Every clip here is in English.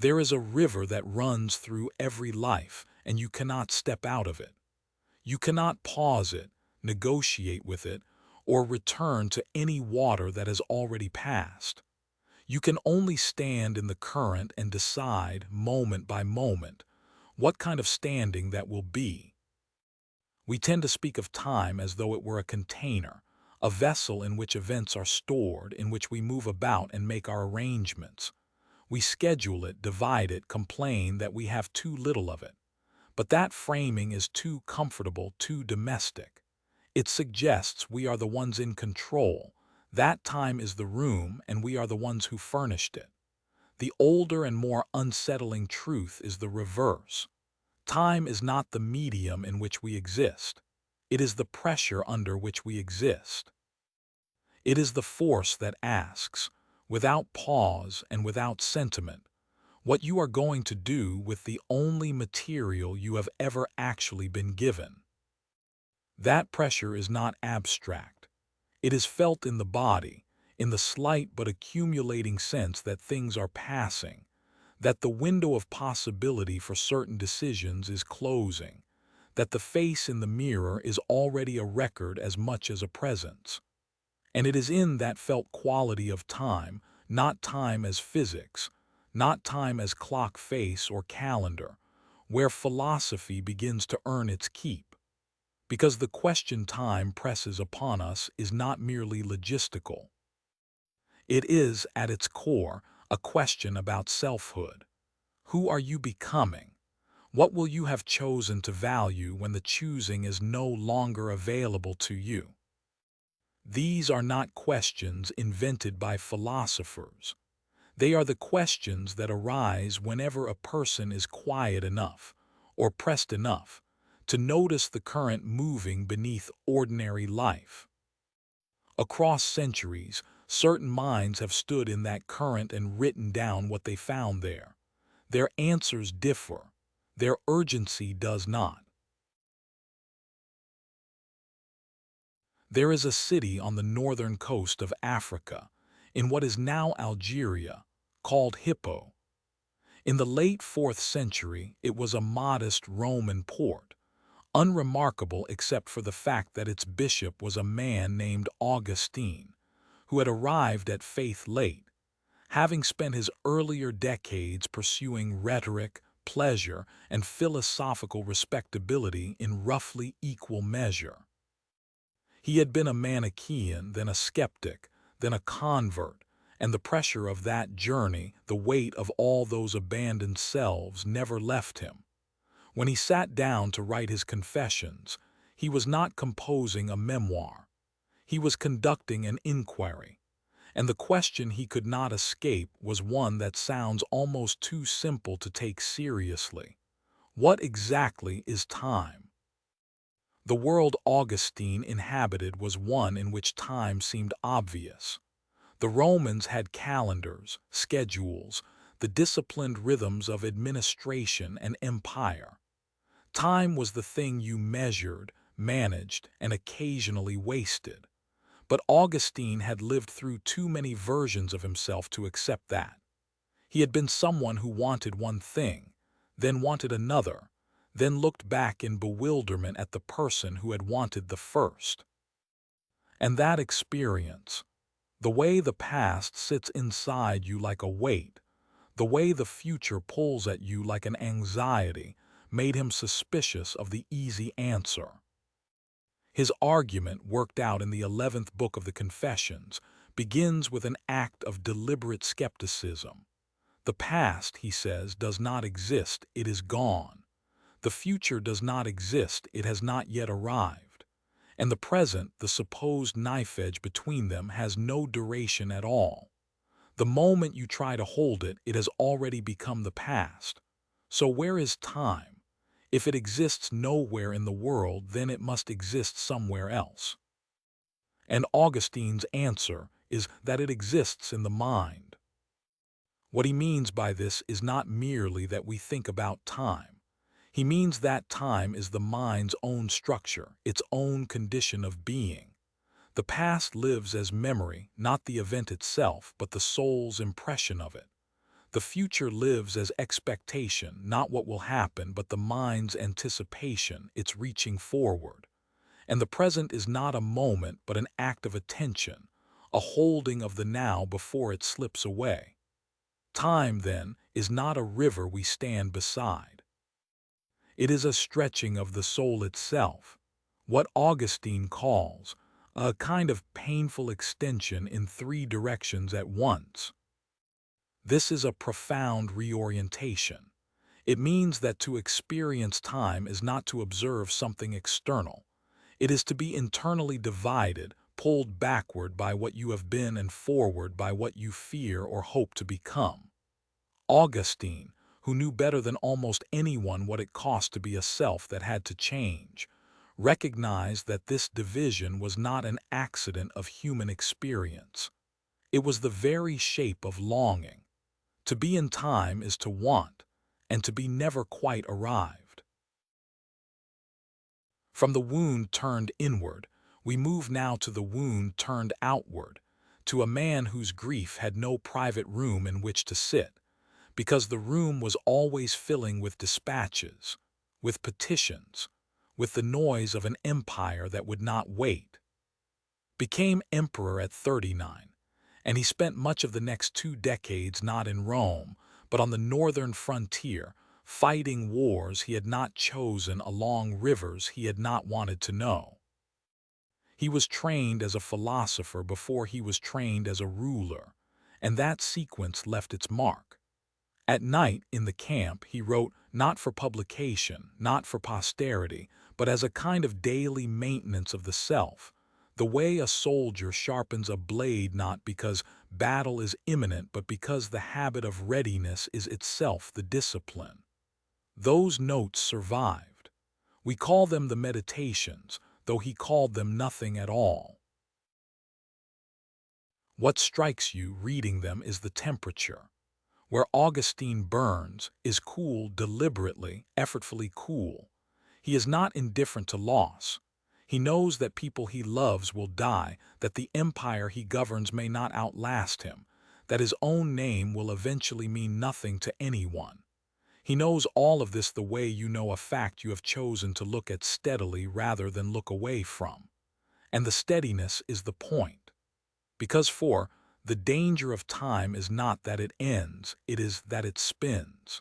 There is a river that runs through every life, and you cannot step out of it. You cannot pause it, negotiate with it, or return to any water that has already passed. You can only stand in the current and decide, moment by moment, what kind of standing that will be. We tend to speak of time as though it were a container, a vessel in which events are stored, in which we move about and make our arrangements. We schedule it, divide it, complain that we have too little of it. But that framing is too comfortable, too domestic. It suggests we are the ones in control. That time is the room, and we are the ones who furnished it. The older and more unsettling truth is the reverse. Time is not the medium in which we exist. It is the pressure under which we exist. It is the force that asks, without pause and without sentiment, what you are going to do with the only material you have ever actually been given. That pressure is not abstract. It is felt in the body, in the slight but accumulating sense that things are passing, that the window of possibility for certain decisions is closing, that the face in the mirror is already a record as much as a presence. And it is in that felt quality of time, not time as physics, not time as clock face or calendar, where philosophy begins to earn its keep. Because the question time presses upon us is not merely logistical. It is, at its core, a question about selfhood. Who are you becoming? What will you have chosen to value when the choosing is no longer available to you? These are not questions invented by philosophers. They are the questions that arise whenever a person is quiet enough, or pressed enough, to notice the current moving beneath ordinary life. Across centuries, certain minds have stood in that current and written down what they found there. Their answers differ. Their urgency does not. There is a city on the northern coast of Africa, in what is now Algeria, called Hippo. In the late 4th century, it was a modest Roman port, unremarkable except for the fact that its bishop was a man named Augustine, who had arrived at faith late, having spent his earlier decades pursuing rhetoric, pleasure, and philosophical respectability in roughly equal measure. He had been a Manichaean, then a skeptic, then a convert, and the pressure of that journey, the weight of all those abandoned selves, never left him. When he sat down to write his Confessions, he was not composing a memoir. He was conducting an inquiry, and the question he could not escape was one that sounds almost too simple to take seriously. What exactly is time? The world Augustine inhabited was one in which time seemed obvious. The Romans had calendars, schedules, the disciplined rhythms of administration and empire. Time was the thing you measured, managed, and occasionally wasted. But Augustine had lived through too many versions of himself to accept that. He had been someone who wanted one thing, then wanted another, then looked back in bewilderment at the person who had wanted the first. And that experience, the way the past sits inside you like a weight, the way the future pulls at you like an anxiety, made him suspicious of the easy answer. His argument, worked out in the 11th book of the Confessions, begins with an act of deliberate skepticism. The past, he says, does not exist, it is gone. The future does not exist, it has not yet arrived. And the present, the supposed knife edge between them, has no duration at all. The moment you try to hold it, it has already become the past. So where is time? If it exists nowhere in the world, then it must exist somewhere else. And Augustine's answer is that it exists in the mind. What he means by this is not merely that we think about time. He means that time is the mind's own structure, its own condition of being. The past lives as memory, not the event itself, but the soul's impression of it. The future lives as expectation, not what will happen, but the mind's anticipation, its reaching forward. And the present is not a moment, but an act of attention, a holding of the now before it slips away. Time, then, is not a river we stand beside. It is a stretching of the soul itself, what Augustine calls a kind of painful extension in three directions at once. This is a profound reorientation. It means that to experience time is not to observe something external. It is to be internally divided, pulled backward by what you have been and forward by what you fear or hope to become. Augustine, who knew better than almost anyone what it cost to be a self that had to change, recognized that this division was not an accident of human experience. It was the very shape of longing. To be in time is to want, and to be never quite arrived. From the wound turned inward, we move now to the wound turned outward, to a man whose grief had no private room in which to sit, because the room was always filling with dispatches, with petitions, with the noise of an empire that would not wait. Became emperor at 39, and he spent much of the next 2 decades not in Rome, but on the northern frontier, fighting wars he had not chosen along rivers he had not wanted to know. He was trained as a philosopher before he was trained as a ruler, and that sequence left its mark. At night, in the camp, he wrote not for publication, not for posterity, but as a kind of daily maintenance of the self, the way a soldier sharpens a blade not because battle is imminent, but because the habit of readiness is itself the discipline. Those notes survived. We call them the Meditations, though he called them nothing at all. What strikes you reading them is the temperature. Where Augustine burns is cool deliberately, effortfully cool. He is not indifferent to loss. He knows that people he loves will die, that the empire he governs may not outlast him, that his own name will eventually mean nothing to anyone. He knows all of this the way you know a fact you have chosen to look at steadily rather than look away from. And the steadiness is the point. Because the danger of time is not that it ends, it is that it spins.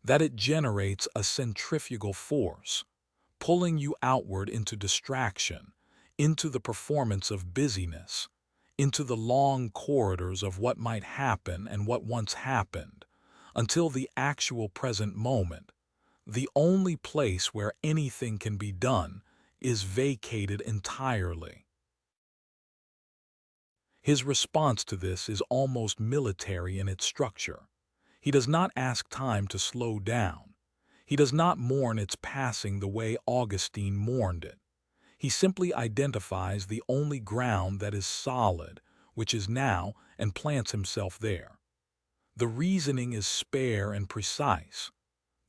That it generates a centrifugal force, pulling you outward into distraction, into the performance of busyness, into the long corridors of what might happen and what once happened, until the actual present moment, the only place where anything can be done, is vacated entirely. His response to this is almost military in its structure. He does not ask time to slow down. He does not mourn its passing the way Augustine mourned it. He simply identifies the only ground that is solid, which is now, and plants himself there. The reasoning is spare and precise.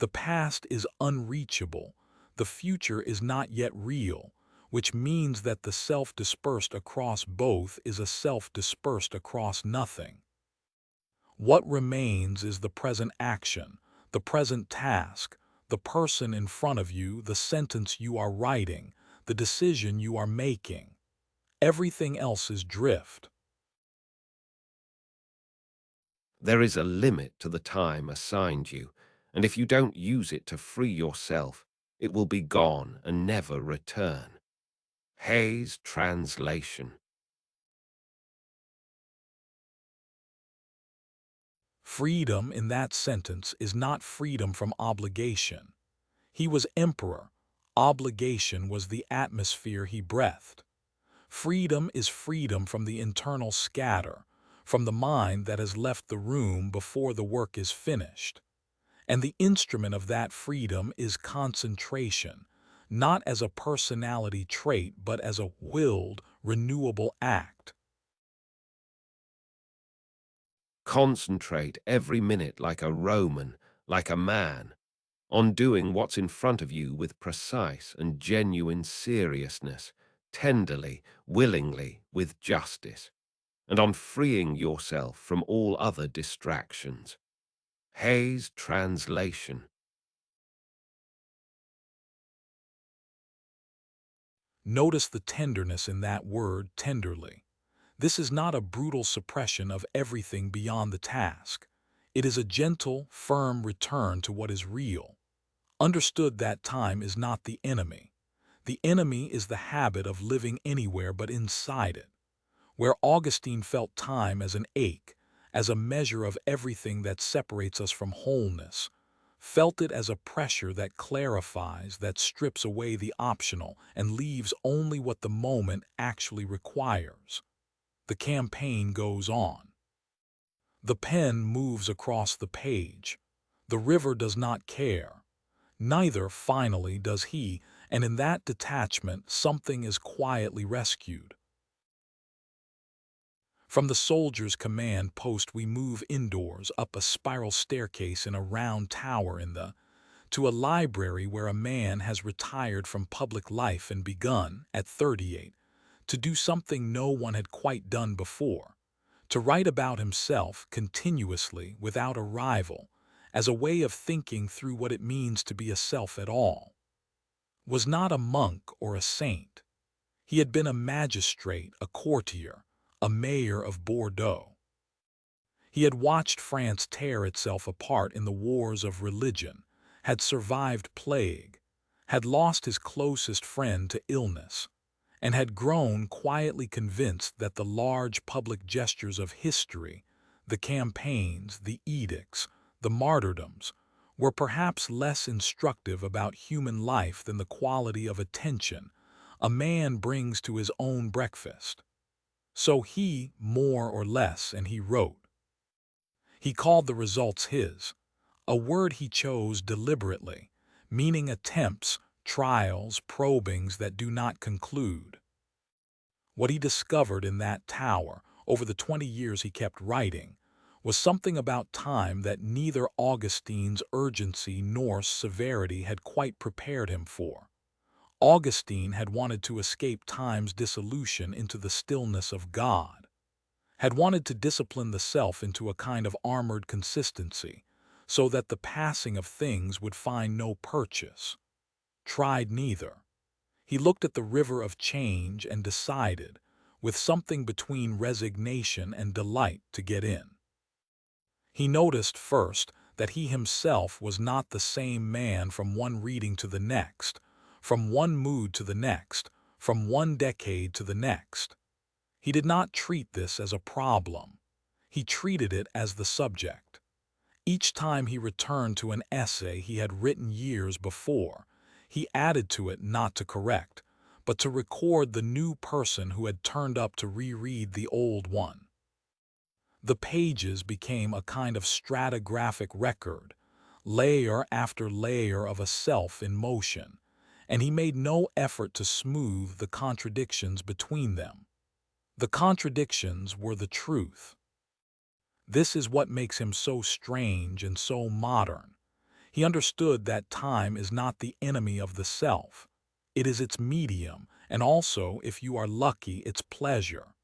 The past is unreachable. The future is not yet real, which means that the self dispersed across both is a self dispersed across nothing. What remains is the present action, the present task, the person in front of you, the sentence you are writing, the decision you are making. Everything else is drift. There is a limit to the time assigned you, and if you don't use it to free yourself, it will be gone and never return. Hay's translation. Freedom in that sentence is not freedom from obligation. He was emperor. Obligation was the atmosphere he breathed. Freedom is freedom from the internal scatter, from the mind that has left the room before the work is finished. And the instrument of that freedom is concentration, not as a personality trait, but as a willed, renewable act. Concentrate every minute like a Roman, like a man, on doing what's in front of you with precise and genuine seriousness, tenderly, willingly, with justice. and on freeing yourself from all other distractions. Hay's translation. Notice the tenderness in that word, tenderly. This is not a brutal suppression of everything beyond the task. It is a gentle, firm return to what is real. Understood that time is not the enemy. The enemy is the habit of living anywhere but inside it. Where Augustine felt time as an ache, as a measure of everything that separates us from wholeness, felt it as a pressure that clarifies, that strips away the optional and leaves only what the moment actually requires. The campaign goes on. The pen moves across the page. The river does not care. Neither, finally, does he, and in that detachment something is quietly rescued. From the soldier's command post we move indoors, up a spiral staircase in a round tower to a library where a man has retired from public life and begun, at 38, to do something no one had quite done before, to write about himself continuously without a rival, as a way of thinking through what it means to be a self at all. Was not a monk or a saint. He had been a magistrate, a courtier, a mayor of Bordeaux. He had watched France tear itself apart in the wars of religion, had survived plague, had lost his closest friend to illness, and had grown quietly convinced that the large public gestures of history, the campaigns, the edicts, the martyrdoms, were perhaps less instructive about human life than the quality of attention a man brings to his own breakfast. So he, more or less, and he wrote. He called the results his, a word he chose deliberately, meaning attempts, trials, probings that do not conclude. What he discovered in that tower, over the 20 years he kept writing, was something about time that neither Augustine's urgency nor severity had quite prepared him for. Augustine had wanted to escape time's dissolution into the stillness of God, had wanted to discipline the self into a kind of armored consistency, so that the passing of things would find no purchase. Tried neither. He looked at the river of change and decided, with something between resignation and delight, to get in. He noticed first that he himself was not the same man from one reading to the next, from one mood to the next, from one decade to the next. He did not treat this as a problem. He treated it as the subject. Each time he returned to an essay he had written years before, he added to it not to correct, but to record the new person who had turned up to reread the old one. The pages became a kind of stratigraphic record, layer after layer of a self in motion, and he made no effort to smooth the contradictions between them. The contradictions were the truth. This is what makes him so strange and so modern. He understood that time is not the enemy of the self. It is its medium, and also, if you are lucky, its pleasure.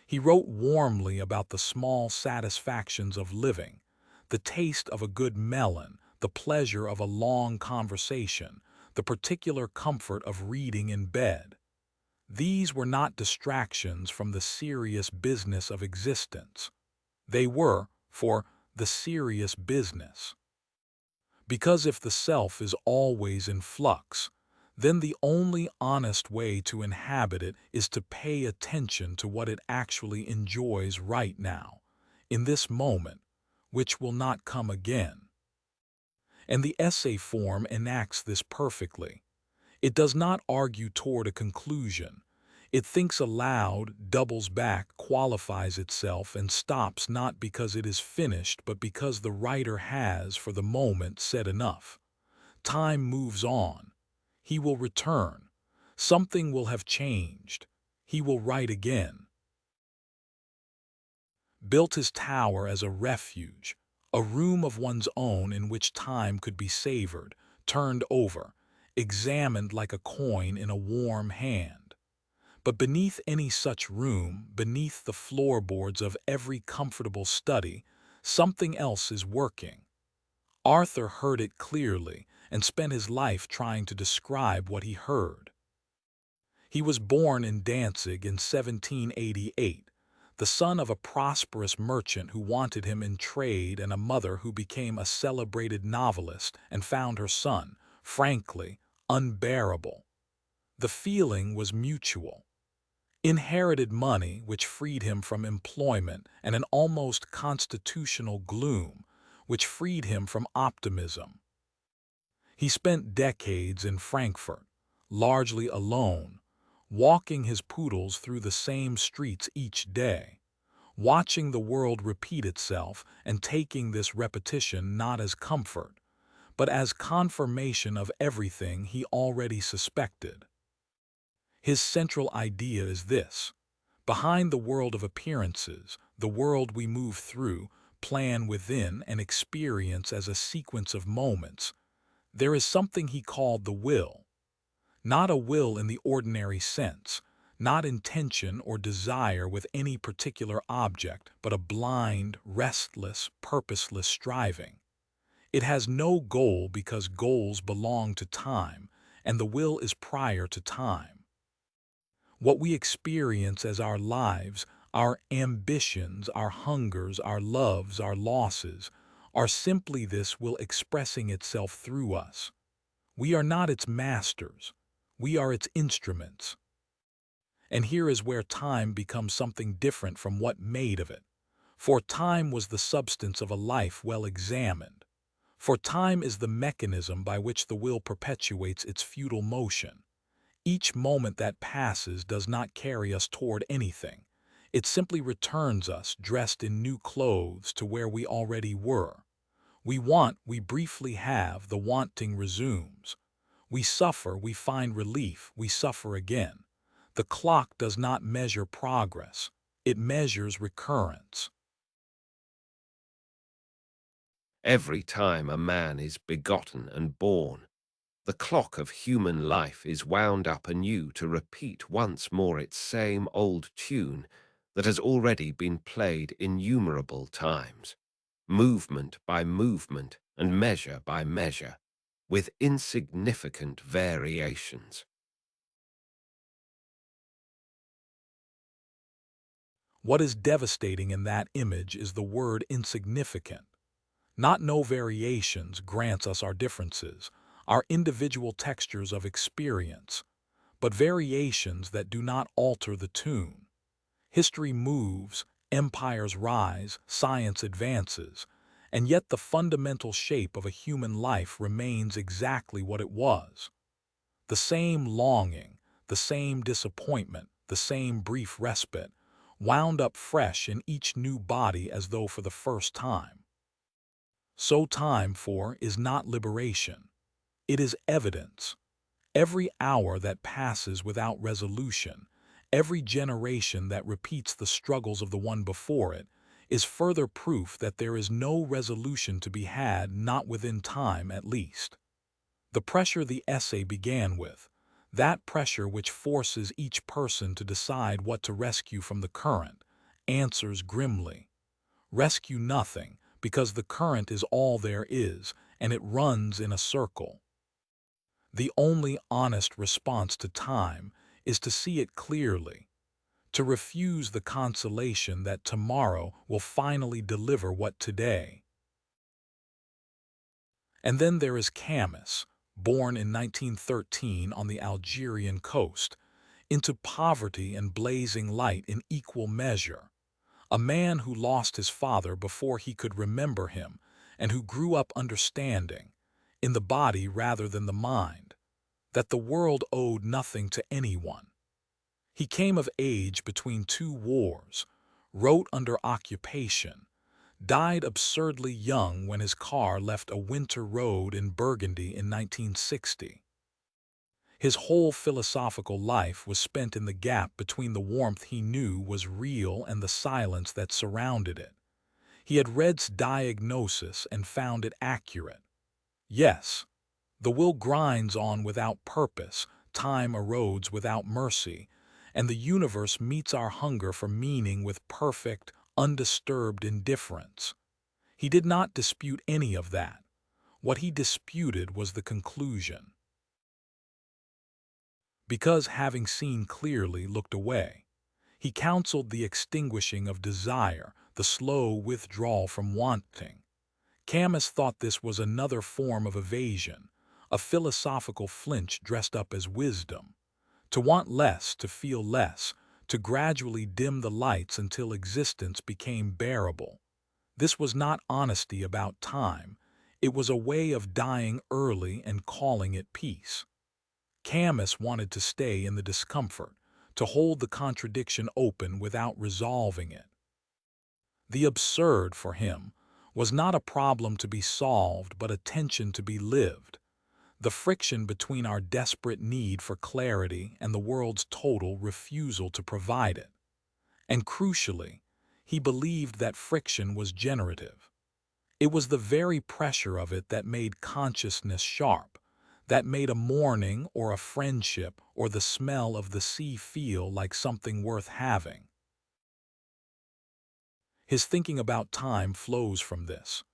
He wrote warmly about the small satisfactions of living, the taste of a good melon, the pleasure of a long conversation, the particular comfort of reading in bed. These were not distractions from the serious business of existence. They were, for the serious business. Because if the self is always in flux, then the only honest way to inhabit it is to pay attention to what it actually enjoys right now, in this moment, which will not come again. And the essay form enacts this perfectly. It does not argue toward a conclusion. It thinks aloud, doubles back, qualifies itself, and stops not because it is finished, but because the writer has, for the moment, said enough. Time moves on. He will return. Something will have changed. He will write again. Built his tower as a refuge, a room of one's own in which time could be savored, turned over, examined like a coin in a warm hand. But beneath any such room, beneath the floorboards of every comfortable study, something else is working. Arthur heard it clearly and spent his life trying to describe what he heard. He was born in Danzig in 1788, the son of a prosperous merchant who wanted him in trade and a mother who became a celebrated novelist and found her son, frankly, unbearable. The feeling was mutual. Inherited money, which freed him from employment, and an almost constitutional gloom, which freed him from optimism. He spent decades in Frankfurt, largely alone, walking his poodles through the same streets each day, watching the world repeat itself and taking this repetition not as comfort, but as confirmation of everything he already suspected. His central idea is this: behind the world of appearances, the world we move through, plan within, and experience as a sequence of moments, there is something he called the will. Not a will in the ordinary sense, not intention or desire with any particular object, but a blind, restless, purposeless striving. It has no goal because goals belong to time, and the will is prior to time. What we experience as our lives, our ambitions, our hungers, our loves, our losses, are simply this will expressing itself through us. We are not its masters. We are its instruments. And here is where time becomes something different from what made of it. For time was the substance of a life well examined. For time is the mechanism by which the will perpetuates its futile motion. Each moment that passes does not carry us toward anything. It simply returns us, dressed in new clothes, to where we already were. We want, we briefly have, the wanting resumes. We suffer, we find relief, we suffer again. The clock does not measure progress. It measures recurrence. Every time a man is begotten and born, the clock of human life is wound up anew to repeat once more its same old tune that has already been played innumerable times, movement by movement and measure by measure, with insignificant variations. What is devastating in that image is the word insignificant. Not no variations grants us our differences, our individual textures of experience, but variations that do not alter the tune. History moves, empires rise, science advances, and yet the fundamental shape of a human life remains exactly what it was. The same longing, the same disappointment, the same brief respite, wound up fresh in each new body as though for the first time. So time, for, is not liberation. It is evidence. Every hour that passes without resolution, every generation that repeats the struggles of the one before it, is further proof that there is no resolution to be had, not within time at least. The pressure the essay began with, that pressure which forces each person to decide what to rescue from the current, answers grimly. Rescue nothing, because the current is all there is, and it runs in a circle. The only honest response to time is to see it clearly, to refuse the consolation that tomorrow will finally deliver what today. And then there is Camus, born in 1913 on the Algerian coast, into poverty and blazing light in equal measure. A man who lost his father before he could remember him, and who grew up understanding, in the body rather than the mind, that the world owed nothing to anyone. He came of age between two wars, wrote under occupation, died absurdly young when his car left a winter road in Burgundy in 1960. His whole philosophical life was spent in the gap between the warmth he knew was real and the silence that surrounded it. He had read diagnosis and found it accurate. Yes, the will grinds on without purpose, time erodes without mercy, and the universe meets our hunger for meaning with perfect, undisturbed indifference. He did not dispute any of that. What he disputed was the conclusion. Because having seen clearly looked away, he counseled the extinguishing of desire, the slow withdrawal from wanting. Camus thought this was another form of evasion, a philosophical flinch dressed up as wisdom. To want less, to feel less, to gradually dim the lights until existence became bearable. This was not honesty about time. It was a way of dying early and calling it peace. Camus wanted to stay in the discomfort, to hold the contradiction open without resolving it. The absurd, for him, was not a problem to be solved but a tension to be lived, the friction between our desperate need for clarity and the world's total refusal to provide it. And crucially, he believed that friction was generative. It was the very pressure of it that made consciousness sharp, that made a morning or a friendship or the smell of the sea feel like something worth having. His thinking about time flows from this.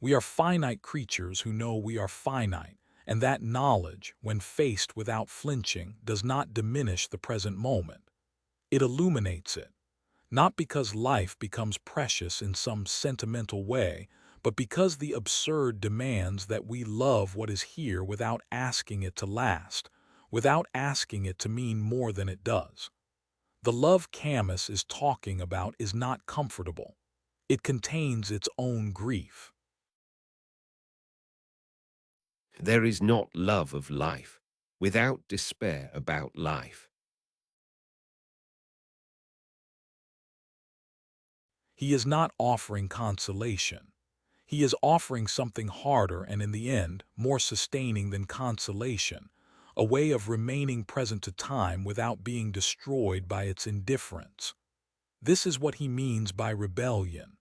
We are finite creatures who know we are finite, and that knowledge, when faced without flinching, does not diminish the present moment. It illuminates it, not because life becomes precious in some sentimental way, but because the absurd demands that we love what is here without asking it to last, without asking it to mean more than it does. The love Camus is talking about is not comfortable. It contains its own grief. There is not love of life without despair about life. He is not offering consolation. He is offering something harder and, in the end, more sustaining than consolation, a way of remaining present to time without being destroyed by its indifference. This is what he means by rebellion.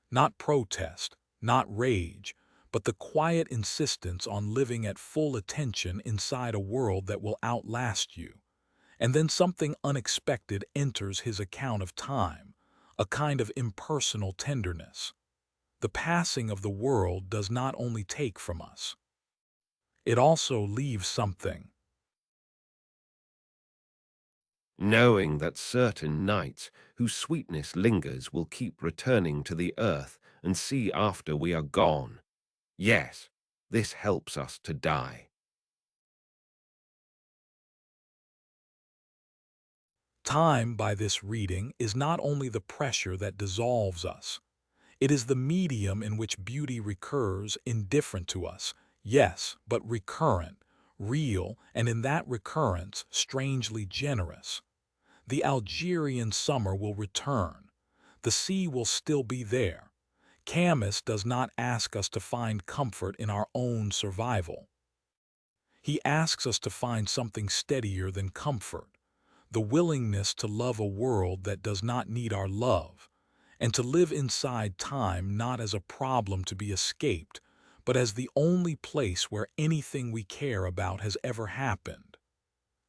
Not protest, not rage, but the quiet insistence on living at full attention inside a world that will outlast you. And then something unexpected enters his account of time, a kind of impersonal tenderness. The passing of the world does not only take from us, it also leaves something. Knowing that certain nights whose sweetness lingers will keep returning to the earth and see after we are gone. Yes, this helps us to die. Time, by this reading, is not only the pressure that dissolves us, it is the medium in which beauty recurs, indifferent to us, yes, but recurrent, real, and in that recurrence, strangely generous. The Algerian summer will return. The sea will still be there. Camus does not ask us to find comfort in our own survival. He asks us to find something steadier than comfort, the willingness to love a world that does not need our love, and to live inside time not as a problem to be escaped, but as the only place where anything we care about has ever happened.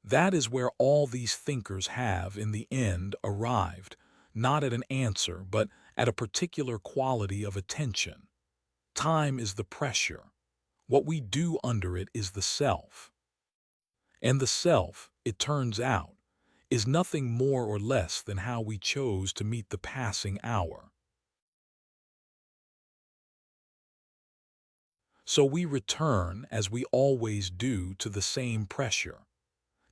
That is where all these thinkers have, in the end, arrived, not at an answer, but at a particular quality of attention. Time is the pressure. What we do under it is the self. And the self, it turns out, is nothing more or less than how we chose to meet the passing hour. So we return, as we always do, to the same pressure.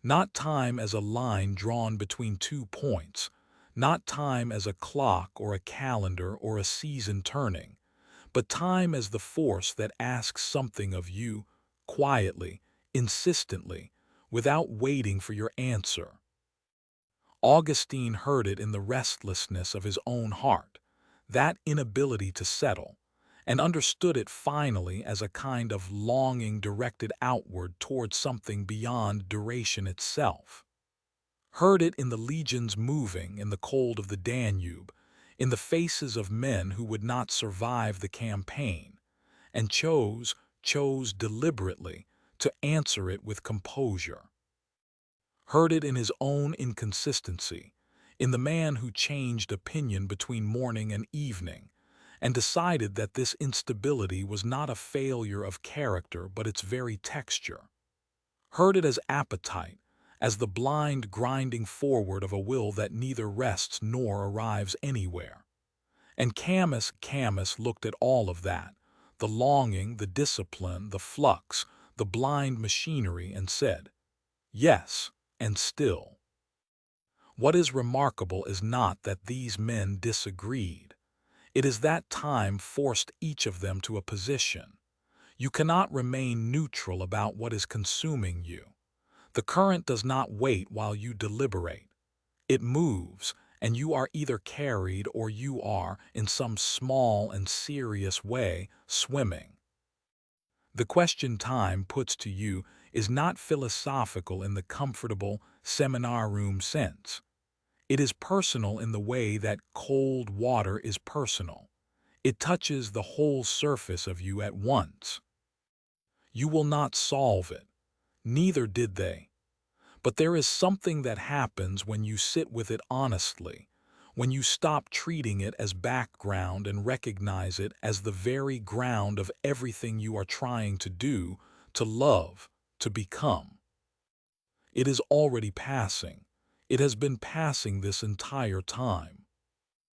Not time as a line drawn between 2 points, not time as a clock or a calendar or a season turning, but time as the force that asks something of you, quietly, insistently, without waiting for your answer. Augustine heard it in the restlessness of his own heart, that inability to settle, and understood it finally as a kind of longing directed outward toward something beyond duration itself. Heard it in the legions moving in the cold of the Danube, in the faces of men who would not survive the campaign, and chose deliberately to answer it with composure. heard it in his own inconsistency, in the man who changed opinion between morning and evening, and decided that this instability was not a failure of character but its very texture. Heard it as appetite, as the blind grinding forward of a will that neither rests nor arrives anywhere. And Camus looked at all of that, the longing, the discipline, the flux, the blind machinery, and said, yes, and still. What is remarkable is not that these men disagreed. It is that time forced each of them to a position. You cannot remain neutral about what is consuming you. The current does not wait while you deliberate. It moves, and you are either carried or you are, in some small and serious way, swimming. The question time puts to you is not philosophical in the comfortable seminar room sense. It is personal in the way that cold water is personal. It touches the whole surface of you at once. You will not solve it. Neither did they. But there is something that happens when you sit with it honestly, when you stop treating it as background and recognize it as the very ground of everything you are trying to do, to love, to become. It is already passing. It has been passing this entire time.